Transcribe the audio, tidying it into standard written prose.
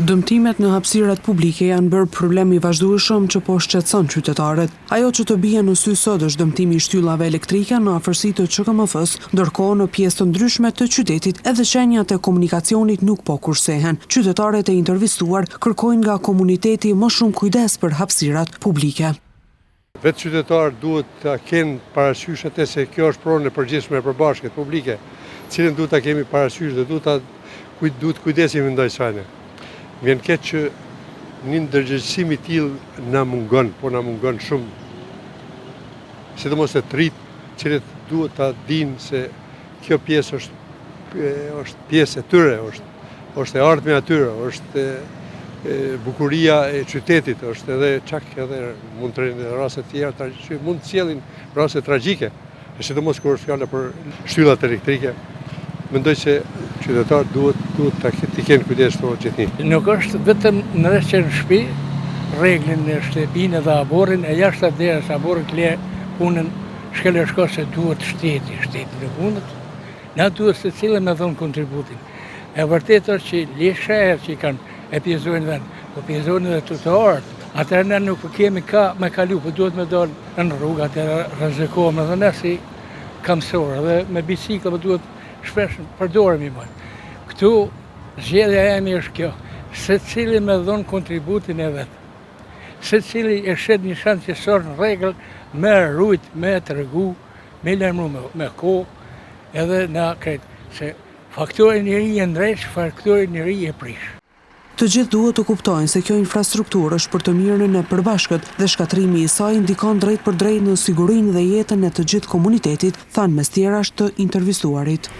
Dëmtimet në hapësirat publike janë bërë problem i vazhdueshëm që po shqetëson qytetarët. Ajo që të bie në sy sot është dëmtimi i shtyllave elektrike në afërsi të QKMF-s, ndërkohë në pjesë të ndryshme të qytetit edhe shenjat e komunikacionit nuk po kursehen. Qytetarët e intervistuar kërkojnë nga komuniteti më shumë kujdes për hapësirat publike. Vetë qytetarët duhet të kenë parasysh atë se kjo është pronë e përgjithshme e përbashkët publike, cilën duhet ta kemi parasysh dhe duhet kujdesim ndaj saj. Vjen keq që një ndërgjegjësim i tillë na mungon, po na mungon shumë. Sidomos të rritë, cilët duhet ta dinë se kjo pjesë është pjesë e tyre, është e ardhmja e tyre, është bukuria e qytetit, është edhe çak edhe mund të rrinë raste të tjera që mund të sjellin raste tragjike, sidomos kur është fjala për shtyllat elektrike. Mendoj se qytetarët duhet të kenë kujdes të gjithnjë. Nuk është vetëm në rreth në shtëpi, rregullin e shtëpinë dhe aborrin, e jashtë derës aborri le punën shkëlqyer se duhet shteti në punët. Na duhet secili me dhon kontributin. E vërtetë është që lesher që kanë e pjesojnë vend, po pjesojnë edhe tutorët. Atëherë ne nuk kemi me kalu, po duhet me dalë në rrugë, atëherë rrezikohem edhe ne si kamësor, edhe me bicikla po duhet shpesh përdoremi më. Këtu zgjedhja ime është kjo, secili me dhon kontributin e vet. Secili e shet një shans që sot në rregull, me rujt, me tregu, me lajmëru me kohë, edhe na kretë se faktori njeri e ndresh, faktori njeri e prish. Të gjithë duhet të kuptojnë se kjo infrastrukturë është për të mirën e përbashkët dhe shkatrimi i saj ndikon drejt për drejt në sigurinë dhe jetën e të gjithë komunitetit, thanë mes tjerash të intervistuarit.